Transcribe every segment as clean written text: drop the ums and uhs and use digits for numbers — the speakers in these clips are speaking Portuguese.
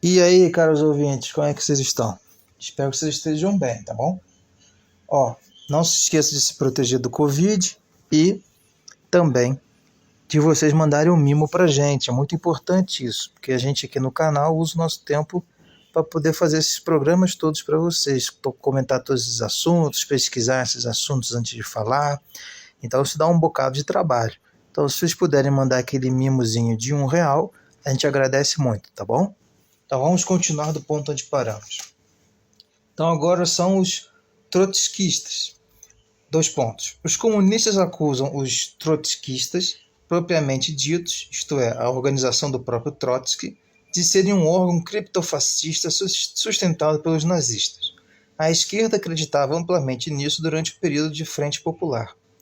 E aí, caros ouvintes, como é que vocês estão? Espero que vocês estejam bem, tá bom? Não se esqueça de se proteger do Covid e também de vocês mandarem um mimo pra gente. É muito importante isso, porque a gente aqui no canal usa o nosso tempo para poder fazer esses programas todos para vocês, comentar todos esses assuntos, pesquisar esses assuntos antes de falar. Então isso dá um bocado de trabalho. Então se vocês puderem mandar aquele mimozinho de R$1, a gente agradece muito, tá bom? Então vamos continuar do ponto onde paramos. Então agora são os trotskistas. 2 pontos. Os comunistas acusam os trotskistas, propriamente ditos, isto é, a organização do próprio Trotsky, de serem um órgão criptofascista sustentado pelos nazistas. A esquerda acreditava amplamente nisso durante o período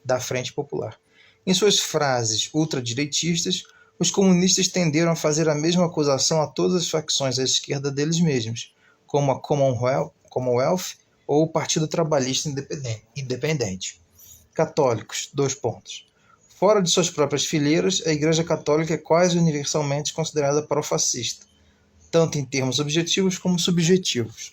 da Frente Popular. Em suas frases ultradireitistas, os comunistas tenderam a fazer a mesma acusação a todas as facções à esquerda deles mesmos, como a Commonwealth ou o Partido Trabalhista Independente. Católicos, 2 pontos. Fora de suas próprias fileiras, a Igreja Católica é quase universalmente considerada pró-fascista, tanto em termos objetivos como subjetivos.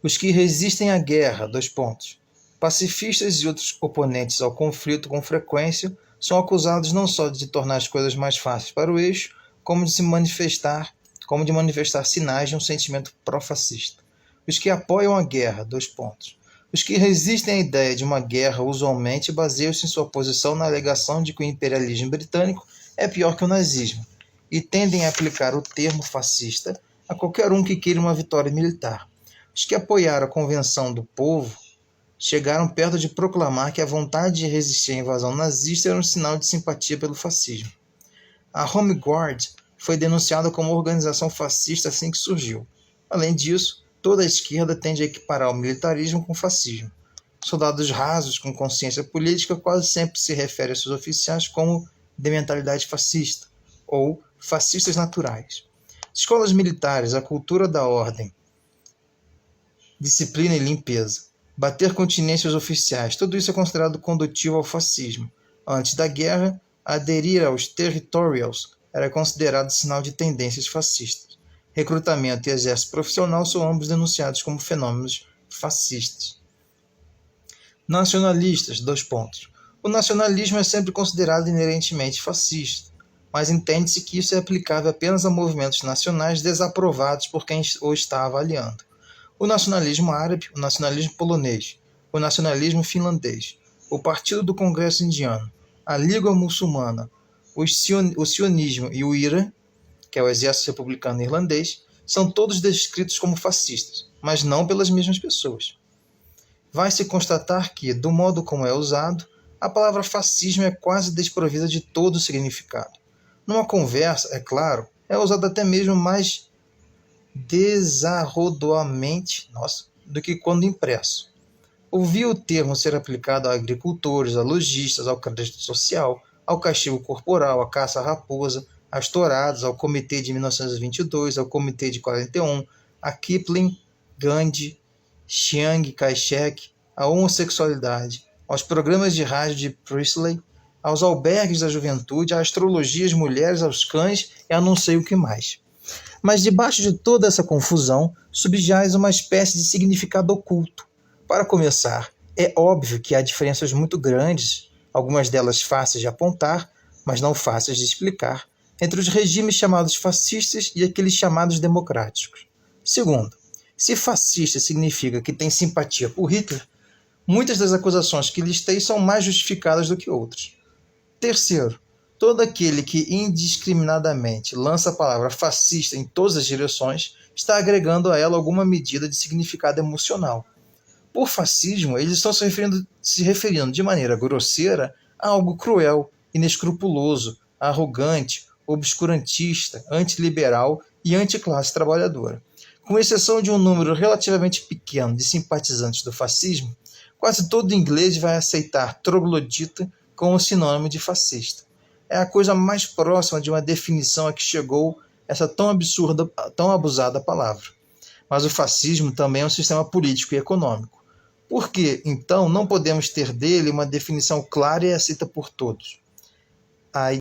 Os que resistem à guerra, 2 pontos. Pacifistas e outros oponentes ao conflito com frequência são acusados não só de tornar as coisas mais fáceis para o eixo, como de manifestar sinais de um sentimento pró-fascista. Os que apoiam a guerra, 2 pontos. Os que resistem à ideia de uma guerra usualmente baseiam-se em sua posição na alegação de que o imperialismo britânico é pior que o nazismo, e tendem a aplicar o termo fascista a qualquer um que queira uma vitória militar. Os que apoiaram a Convenção do Povo chegaram perto de proclamar que a vontade de resistir à invasão nazista era um sinal de simpatia pelo fascismo. A Home Guard foi denunciada como organização fascista assim que surgiu. Além disso, toda a esquerda tende a equiparar o militarismo com o fascismo. Soldados rasos com consciência política quase sempre se referem a seus oficiais como de mentalidade fascista ou fascistas naturais. Escolas militares, a cultura da ordem, disciplina e limpeza. Bater continência aos oficiais, tudo isso é considerado condutivo ao fascismo. Antes da guerra, aderir aos territorials era considerado sinal de tendências fascistas. Recrutamento e exército profissional são ambos denunciados como fenômenos fascistas. Nacionalistas, 2 pontos. O nacionalismo é sempre considerado inerentemente fascista, mas entende-se que isso é aplicável apenas a movimentos nacionais desaprovados por quem o está avaliando. O nacionalismo árabe, o nacionalismo polonês, o nacionalismo finlandês, o Partido do Congresso Indiano, a Liga Muçulmana, o sionismo e o IRA, que é o Exército Republicano Irlandês, são todos descritos como fascistas, mas não pelas mesmas pessoas. Vai-se constatar que, do modo como é usado, a palavra fascismo é quase desprovida de todo significado. Numa conversa, é claro, é usada até mesmo mais desarrodoamente do que quando impresso. Ouvi o termo ser aplicado a agricultores, a lojistas, ao crédito social, ao castigo corporal, à caça à raposa, às touradas, ao Comitê de 1922, ao Comitê de 41, a Kipling, Gandhi, Chiang Kai-shek, à homossexualidade, aos programas de rádio de Priestley, aos albergues da juventude, à astrologia, às mulheres, aos cães e a não sei o que mais. Mas debaixo de toda essa confusão subjaz uma espécie de significado oculto. Para começar, é óbvio que há diferenças muito grandes, algumas delas fáceis de apontar, mas não fáceis de explicar, entre os regimes chamados fascistas e aqueles chamados democráticos. Segundo, se fascista significa que tem simpatia por Hitler, muitas das acusações que listei são mais justificadas do que outras. Terceiro, todo aquele que indiscriminadamente lança a palavra fascista em todas as direções está agregando a ela alguma medida de significado emocional. Por fascismo, eles estão se referindo de maneira grosseira a algo cruel, inescrupuloso, arrogante, obscurantista, antiliberal e anticlasse trabalhadora. Com exceção de um número relativamente pequeno de simpatizantes do fascismo, quase todo inglês vai aceitar troglodita como sinônimo de fascista. É a coisa mais próxima de uma definição a que chegou essa tão absurda, tão abusada palavra. Mas o fascismo também é um sistema político e econômico. Por que, então, não podemos ter dele uma definição clara e aceita por todos? A